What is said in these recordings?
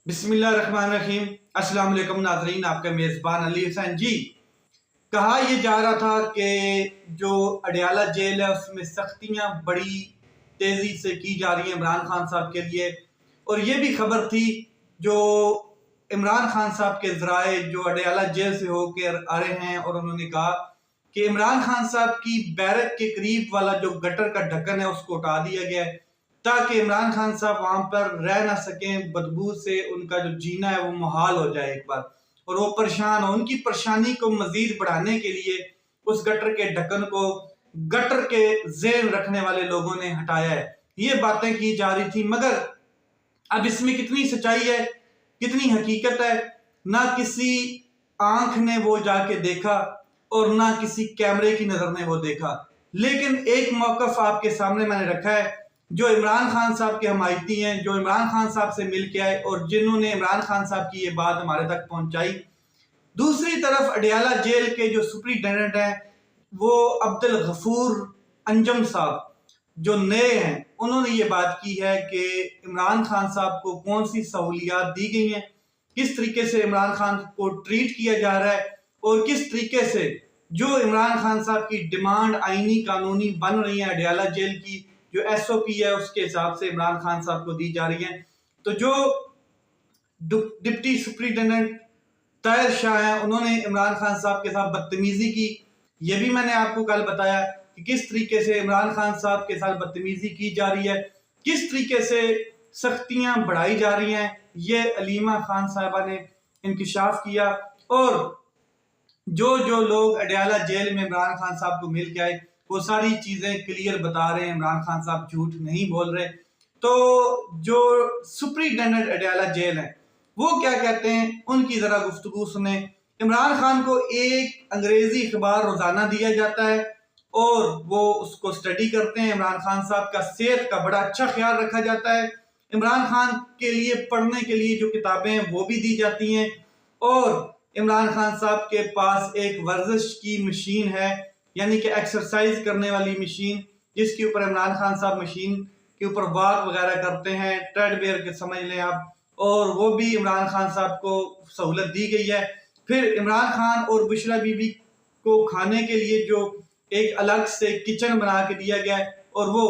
बिस्मिल्लाहिर्रहमानिर्रहीम। अस्सलाम वालेकुम नाज़रीन, आपका मेज़बान अली हुसैन जी। कहा यह जा रहा था कि जो अडयाला जेल है उसमें सख्तियां बड़ी तेज़ी से की जा रही हैं इमरान खान साहब के लिए, और ये भी खबर थी जो इमरान खान साहब के ज़राए जो अडयाला जेल से होकर आ रहे हैं, और उन्होंने कहा कि इमरान खान साहब की बैरक के करीब वाला जो गटर का ढक्कन है उसको उठा दिया गया है ताकि इमरान खान साहब वहां पर रह ना सकें, बदबू से उनका जो जीना है वो मुहाल हो जाए एक बार, और वो परेशान हो। उनकी परेशानी को मजीद बढ़ाने के लिए उस गटर के ढक्कन को गटर के जेल रखने वाले लोगों ने हटाया है। ये बातें की जा रही थी, मगर अब इसमें कितनी सच्चाई है, कितनी हकीकत है, ना किसी आंख ने वो जाके देखा और ना किसी कैमरे की नजर ने वो देखा। लेकिन एक मौकफ आपके सामने मैंने रखा है, जो इमरान खान साहब के हमायती हैं, जो इमरान खान साहब से मिल के आए और जिन्होंने इमरान खान साहब की ये बात हमारे तक पहुंचाई। दूसरी तरफ अडयाला जेल के जो सुपरिटेंडेंट हैं वो अब्दुल गफूर अंजम साहब जो नए हैं, उन्होंने ये बात की है कि इमरान खान साहब को कौन सी सहूलियात दी गई हैं, किस तरीके से इमरान खान को ट्रीट किया जा रहा है, और किस तरीके से जो इमरान खान साहब की डिमांड आईनी कानूनी बन रही है अडयाला जेल की, जो SOP है उसके हिसाब से इमरान खान साहब को दी जा रही है। तो जो डिप्टी सुपरिटेंडेंट ताहिर शाह है, उन्होंने इमरान खान साहब के साथ बदतमीजी की। ये भी मैंने आपको कल बताया कि किस तरीके से इमरान खान साहब के साथ बदतमीजी की जा रही है, किस तरीके से सख्तियां बढ़ाई जा रही हैं। ये अलीमा खान साहबा ने इंकिशाफ किया, और जो जो लोग अडयाला जेल में इमरान खान साहब को मिल के आए वो सारी चीजें क्लियर बता रहे हैं, इमरान खान साहब झूठ नहीं बोल रहे। तो जो सुपरिटेंडेंट अडयाला जेल है वो क्या कहते हैं, उनकी जरा गुफ्तगू सुने। इमरान खान को एक अंग्रेजी अखबार रोजाना दिया जाता है और वो उसको स्टडी करते हैं। इमरान खान साहब का सेहत का बड़ा अच्छा ख्याल रखा जाता है। इमरान खान के लिए पढ़ने के लिए जो किताबें हैं वो भी दी जाती हैं, और इमरान खान साहब के पास एक वर्जिश की मशीन है, यानी कि एक्सरसाइज करने वाली मशीन, जिसके ऊपर इमरान खान साहब मशीन के ऊपर वॉक वगैरह करते हैं, ट्रेडमिल के समझ लें आप, और वो भी इमरान खान साहब को सहूलत दी गई है। फिर इमरान खान और बुशरा बीबी को खाने के लिए जो एक अलग से किचन बना के दिया गया है, और वो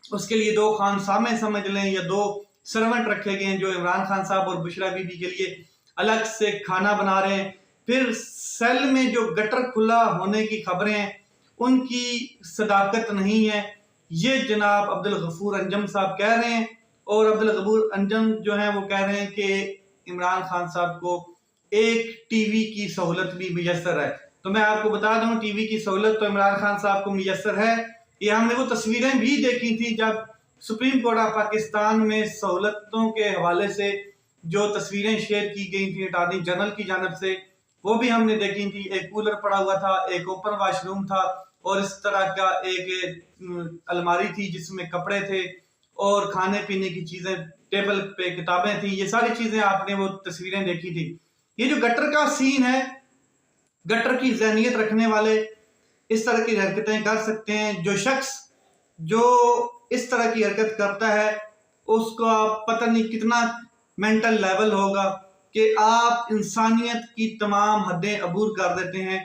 उसके लिए 2 खानसामे समझ लें या 2 सर्वेंट रखे गए हैं जो इमरान खान साहब और बुशरा बीबी के लिए अलग से खाना बना रहे हैं। फिर सेल में जो गटर खुला होने की खबरें हैं उनकी सदाकत नहीं है, ये जनाब अब्दुल गफूर अंजम साहब कह रहे हैं, और अब्दुल गफूर अंजम जो हैं वो कह रहे हैं कि इमरान खान साहब को एक टीवी की सहूलत भी मुयस्सर है। तो मैं आपको बता दूं, टीवी की सहूलत तो इमरान खान साहब को मुयस्सर है। ये हमने वो तस्वीरें भी देखी थी जब सुप्रीम कोर्ट ऑफ पाकिस्तान में सहूलतों के हवाले से जो तस्वीरें शेयर की गई थी अटॉर्नी जनरल की जानब से, वो भी हमने देखी थी। एक कूलर पड़ा हुआ था, एक ओपन वॉशरूम था, और इस तरह का एक अलमारी थी जिसमें कपड़े थे और खाने पीने की चीजें, टेबल पे किताबें थी। ये सारी चीजें आपने वो तस्वीरें देखी थी। ये जो गटर का सीन है, गटर की ज़हनियत रखने वाले इस तरह की हरकतें कर सकते हैं। जो शख्स जो इस तरह की हरकत करता है उसका पता नहीं कितना मेंटल लेवल होगा कि आप इंसानियत की तमाम हदें अबूर कर देते हैं,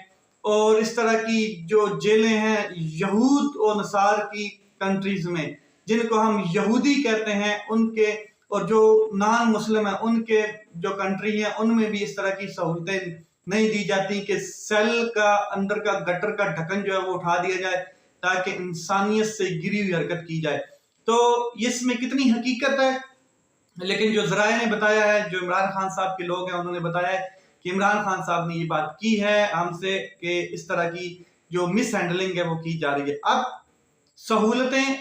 और इस तरह की जो जेलें हैं यहूद और नसार की कंट्रीज में, जिनको हम यहूदी कहते हैं उनके, और जो नॉन मुस्लिम है उनके जो कंट्री है उनमें भी इस तरह की सहूलतें नहीं दी जाती कि सेल का अंदर का गटर का ढक्कन जो है वो उठा दिया जाए ताकि इंसानियत से गिरी हुई हरकत की जाए। तो इसमें कितनी हकीकत है, लेकिन जो जराए ने बताया है, जो इमरान खान साहब के लोग हैं उन्होंने बताया है कि इमरान खान साहब ने ये बात की है हमसे कि इस तरह की जो मिस हैंडलिंग है वो की जा रही है। अब सहूलतें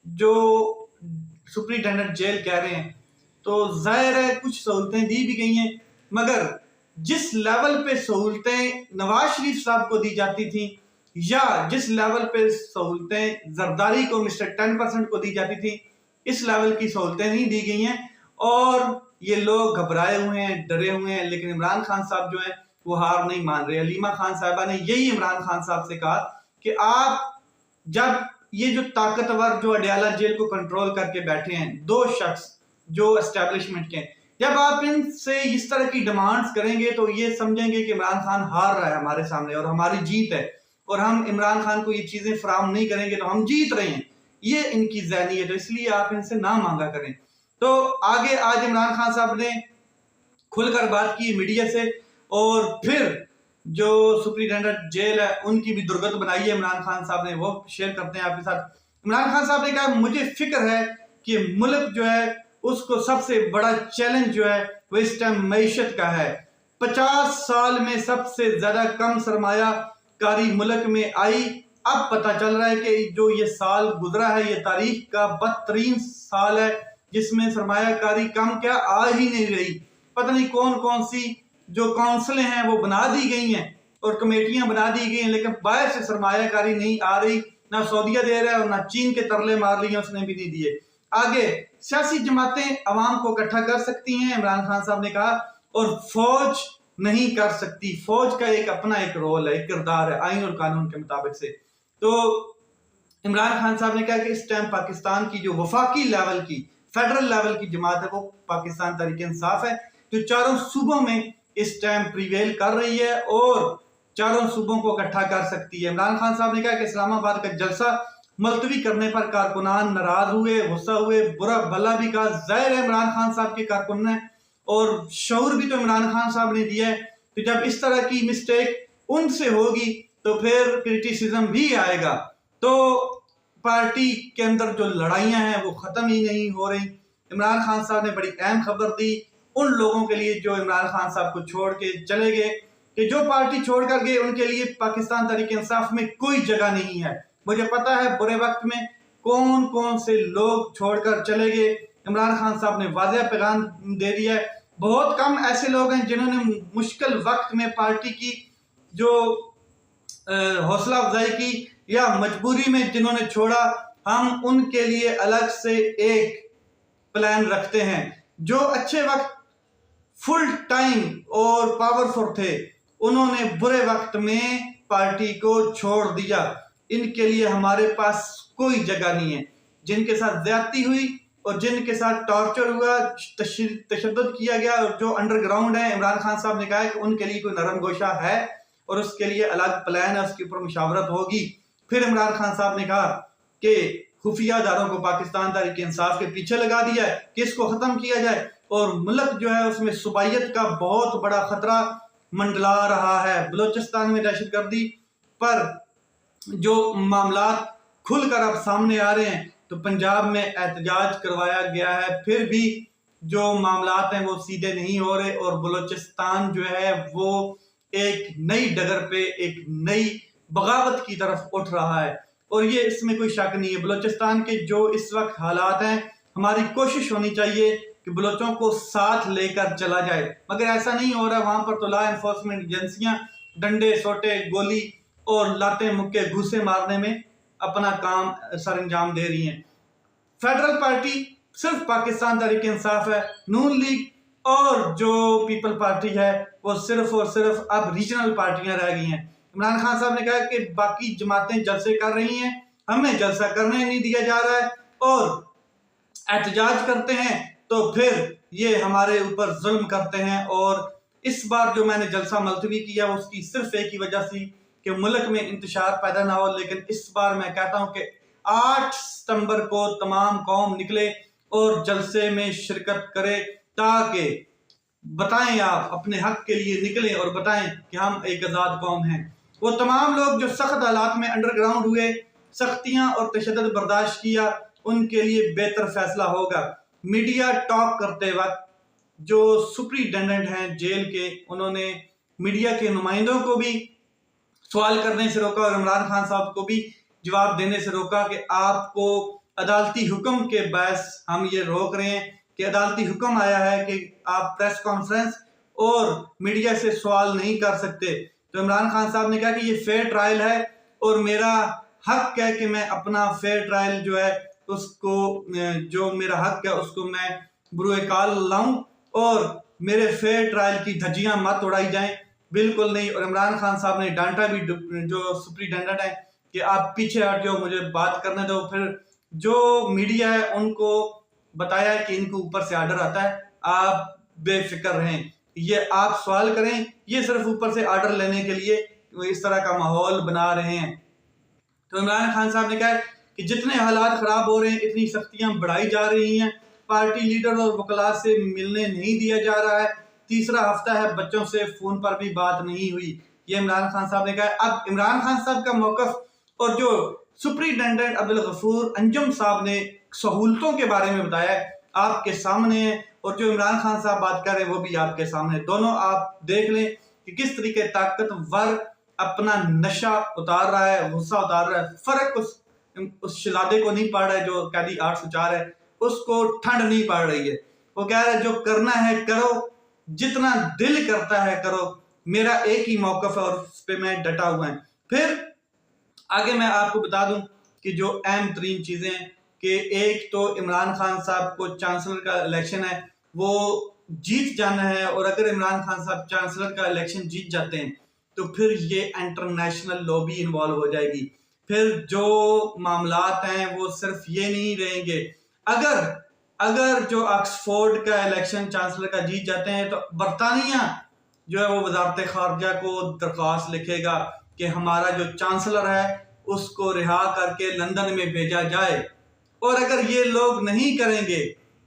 जो सुपरिटेंडेंट जेल कह रहे हैं, तो जाहिर है कुछ सहूलतें दी भी गई हैं, मगर जिस लेवल पे सहूलतें नवाज शरीफ साहब को दी जाती थी, या जिस लेवल पे सहूलतें जरदारी को मिस्टर 10% को दी जाती थी, इस लेवल की सहूलतें नहीं दी गई हैं, और ये लोग घबराए हुए हैं, डरे हुए हैं। लेकिन इमरान खान साहब जो है वो हार नहीं मान रहे। अलीमा खान साहबा ने यही इमरान खान साहब से कहा कि आप जब ये जो ताकतवर जो अडयाला जेल को कंट्रोल करके बैठे हैं, 2 शख्स जो एस्टेब्लिशमेंट के, जब आप इनसे इस तरह की डिमांड्स करेंगे तो ये समझेंगे कि इमरान खान हार रहा है हमारे सामने और हमारी जीत है, और हम इमरान खान को ये चीजें फराहम नहीं करेंगे तो हम जीत रहे हैं, ये इनकी ज़हनी है। तो इसलिए आप इनसे ना मांगा करें। तो आगे आज इमरान खान साहब ने खुलकर बात की मीडिया से, और फिर जो सुप्रिंटेंडेंट जेल है उनकी भी दुर्गत बनाई है इमरान खान साहब ने, वो शेयर करते हैं आपके साथ। इमरान खान साहब ने कहा, मुझे फिक्र है कि मुल्क जो है उसको सबसे बड़ा चैलेंज जो है वो इस टाइम मईशत का है। 50 साल में सबसे ज्यादा कम सरमायाकारी मुल्क में आई। अब पता चल रहा है कि जो ये साल गुजरा है ये तारीख का बदतरीन साल है, जिसमें सरमायाकारी कम क्या आ ही नहीं रही। पता नहीं कौन कौन सी जो काउंसिलें हैं वो बना दी गई हैं और कमेटियां बना दी गई हैं, लेकिन बाहर से सरमायाकारी नहीं आ रही। ना सऊदीया दे रहा है और ना चीन के तरले मार लिए उसने भी नहीं दिए। आगे सियासी जमातें अवाम को इकट्ठा कर सकती हैं, इमरान खान साहब ने कहा, और फौज नहीं कर सकती। फौज का एक अपना एक रोल है, एक किरदार है आइन और कानून के मुताबिक से। तो इमरान खान साहब ने कहा कि इस टाइम पाकिस्तान की जो वफाकी लेवल की फेडरल लेवल की जमात है वो पाकिस्तान तहरीक इंसाफ है, जो चारों सूबों में इस टाइम प्रिवेल कर रही है और चारों सूबों को इकट्ठा कर सकती है। इमरान खान साहब ने कहा कि इस्लामाबाद का जलसा मुलतवी करने पर कारकुनान नाराज हुए, गुस्सा हुए, बुरा भला भी कहा। जाहिर है इमरान खान साहब के कारकुन है और शऊर भी तो इमरान खान साहब ने दिया है। तो जब इस तरह की मिस्टेक उनसे होगी तो फिर क्रिटिसिज्म भी आएगा। तो पार्टी के अंदर जो लड़ाइयां हैं वो खत्म ही नहीं हो रही। इमरान खान साहब ने बड़ी अहम खबर दी उन लोगों के लिए जो इमरान खान साहब को छोड़ के चले गए, कि जो पार्टी छोड़कर गए उनके लिए पाकिस्तान तहरीक इंसाफ में कोई जगह नहीं है। मुझे पता है बुरे वक्त में कौन कौन से लोग छोड़कर चले गए। इमरान खान साहब ने वाज़ेह पैगाम दे दिया है। बहुत कम ऐसे लोग हैं जिन्होंने मुश्किल वक्त में पार्टी की जो हौसला अफजाई की या मजबूरी में जिन्होंने छोड़ा, हम उनके लिए अलग से एक प्लान रखते हैं। जो अच्छे वक्त फुल टाइम और पावरफुल थे उन्होंने बुरे वक्त में पार्टी को छोड़ दिया। इनके लिए हमारे पास कोई जगह नहीं है। जिनके साथ ज्यादती हुई और जिनके साथ टॉर्चर हुआ, तशद्दुद किया गया और जो अंडरग्राउंड है, इमरान खान साहब ने कहा है कि उनके लिए कोई नरम गोशा है और उसके लिए अलग प्लान है, उसके ऊपर मुशावरत होगी। फिर इमरान खान साहब ने कहा कि खुफिया इदारों को पाकिस्तान तहरीक इंसाफ के पीछे लगा दिया है कि इसको खत्म किया जाए, और मुल्क जो है उसमें सुबाइयत का बहुत बड़ा खतरा मंडला रहा है। बलोचिस्तान में दहशतगर्दी पर जो मामला खुलकर अब सामने आ रहे हैं, तो पंजाब में एहतजाज करवाया गया है, फिर भी जो मामलात हैं वो सीधे नहीं हो रहे और बलोचिस्तान जो है वो एक नई डगर पे एक नई बगावत की तरफ उठ रहा है। और ये इसमें कोई शक नहीं है। बलोचिस्तान के जो इस वक्त हालात हैं, हमारी कोशिश होनी चाहिए कि बलोचों को साथ लेकर चला जाए, मगर ऐसा नहीं हो रहा। वहां पर तो लॉ एनफोर्समेंट एजेंसियां डंडे सोटे गोली और लाते मुक्के घूसे मारने में अपना काम सर अंजाम दे रही हैं। फेडरल पार्टी सिर्फ पाकिस्तान तहरीक इंसाफ है, नून लीग और जो पीपल पार्टी है वो सिर्फ और सिर्फ अब रीजनल पार्टियां रह गई हैं। इमरान खान साहब ने कहा कि बाकी जमातें जलसे कर रही हैं, हमें जलसा करने नहीं दिया जा रहा है, और एहतजाज करते हैं तो फिर ये हमारे ऊपर जुल्म करते हैं। और इस बार जो मैंने जलसा मुलतवी किया उसकी सिर्फ एक ही वजह थी कि मुल्क में इंतशार पैदा ना हो, लेकिन इस बार मैं कहता हूं कि 8 सितंबर को तमाम कौम निकले और जलसे में शिरकत करे, ताकि बताएं, आप अपने हक के लिए निकलें और बताएं कि हम एक आज़ाद कौम हैं। वो तमाम लोग जो सख्त हालात में अंडरग्राउंड हुए, सख्तियां और तशद्दुद बर्दाश्त किया, उनके लिए बेहतर फैसला होगा। मीडिया टॉक करते वक्त जो सुप्रिंटेंडेंट हैं जेल के, उन्होंने मीडिया के नुमाइंदों को भी सवाल करने से रोका और इमरान खान साहब को भी जवाब देने से रोका कि आपको अदालती हुक्म के बहस हम ये रोक रहे हैं कि अदालती हुक्म आया है कि आप प्रेस कॉन्फ्रेंस और मीडिया से सवाल नहीं कर सकते। तो इमरान खान साहब ने कहा कि ये फेयर ट्रायल है और मेरा हक है कि मैं अपना फेयर ट्रायल जो है उसको, जो मेरा हक है उसको मैं बुरे काल लाऊं और मेरे फेयर ट्रायल की धज्जियां मत उड़ाई जाएं, बिल्कुल नहीं। और इमरान खान साहब ने डांटा भी जो सुप्रिंटेंडेंट है कि आप पीछे हट जाओ, मुझे बात करने दो। फिर जो मीडिया है उनको बताया कि इनके ऊपर से आर्डर आता है, आप बेफिक्र रहें। ये आप सवाल करें, ये सिर्फ ऊपर से ऑर्डर लेने के लिए इस तरह का माहौल बना रहे हैं। तो इमरान खान साहब ने कहा कि जितने हालात खराब हो रहे हैं, इतनी सख्तियां बढ़ाई जा रही हैं, पार्टी लीडर और वकला से मिलने नहीं दिया जा रहा है, तीसरा हफ्ता है बच्चों से फोन पर भी बात नहीं हुई। ये इमरान खान साहब ने कहा। अब इमरान खान साहब का मौकफ और जो सुप्रिटेंडेंट अब्दुल गफूर अंजुम साहब ने सहूलतों के बारे में बताया आपके सामने है, और जो इमरान खान साहब बात कर रहे हैं वो भी आपके सामने। दोनों आप देख लें कि किस तरीके ताकतवर अपना नशा उतार रहा है, गुस्सा उतार रहा है। फर्क उस शिलादे को नहीं पड़ रहा है जो कैदी 804 है, उसको ठंड नहीं पड़ रही है। वो कह रहा है जो करना है करो, जितना दिल करता है करो, मेरा एक ही मौकफ है और उस पर मैं डटा हुआ है। फिर आगे मैं आपको बता दूं कि जो अहम तरीन चीजें हैं कि एक तो इमरान खान साहब को चांसलर का इलेक्शन है वो जीत जाना है, और अगर इमरान खान साहब चांसलर का इलेक्शन जीत जाते हैं तो फिर ये इंटरनेशनल लॉबी इन्वॉल्व हो जाएगी। फिर जो मामलात हैं वो सिर्फ ये नहीं रहेंगे। अगर अगर जो ऑक्सफोर्ड का इलेक्शन चांसलर का जीत जाते हैं तो बरतानिया जो है वो वजारत खारजा को दरख्वास्त लिखेगा कि हमारा जो चांसलर है उसको रिहा करके लंदन में भेजा जाए। और अगर ये लोग नहीं करेंगे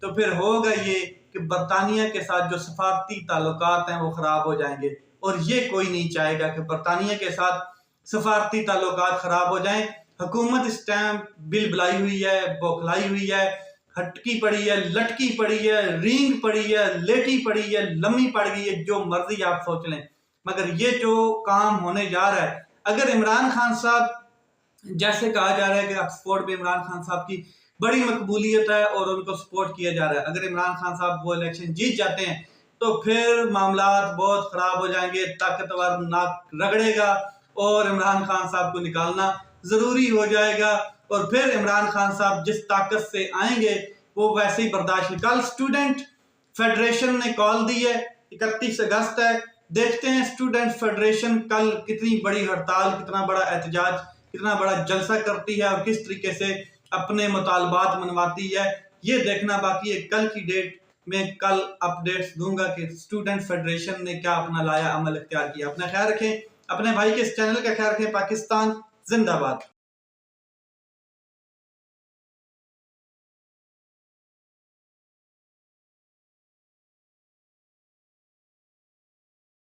तो फिर होगा ये कि बरतानिया के साथ जो सफारती ताल्लुकात हैं वो खराब हो जाएंगे, और ये कोई नहीं चाहेगा कि बरतानिया के साथ सफारती ताल्लुकात खराब हो जाएं। हुकूमत इस टाइम बिल बुलाई हुई है, बौखलाई हुई है, हटकी पड़ी है, लटकी पड़ी है, रींग पड़ी है, लेटी पड़ी है, लम्मी पड़ गई है, जो मर्जी आप सोच लें। मगर ये जो काम होने जा रहा है, अगर इमरान खान साहब, जैसे कहा जा रहा है कि ऑक्सफोर्ड में इमरान खान साहब की बड़ी मकबूलियत है और उनको सपोर्ट किया जा रहा है, अगर इमरान खान साहब वो इलेक्शन जीत जाते हैं तो फिर मामलात बहुत खराब हो जाएंगे, ताकतवर नाक रगड़ेगा और इमरान खान साहब को निकालना जरूरी हो जाएगा। और फिर इमरान खान साहब जिस ताकत से आएंगे वो वैसे ही बर्दाश्त नहीं। कल स्टूडेंट फेडरेशन ने कॉल दी है, 31 अगस्त है, देखते हैं स्टूडेंट फेडरेशन कल कितनी बड़ी हड़ताल, कितना बड़ा एहतजाज, कितना बड़ा जलसा करती है और किस तरीके से अपने मुतालबात मनवाती है, ये देखना बाकी है। कल की डेट में कल अपडेट्स दूंगा कि स्टूडेंट फेडरेशन ने क्या अपना लाया अमल इख्तियार किया। अपना ख्याल रखें, अपने भाई के इस चैनल का ख्याल रखें। पाकिस्तान जिंदाबाद।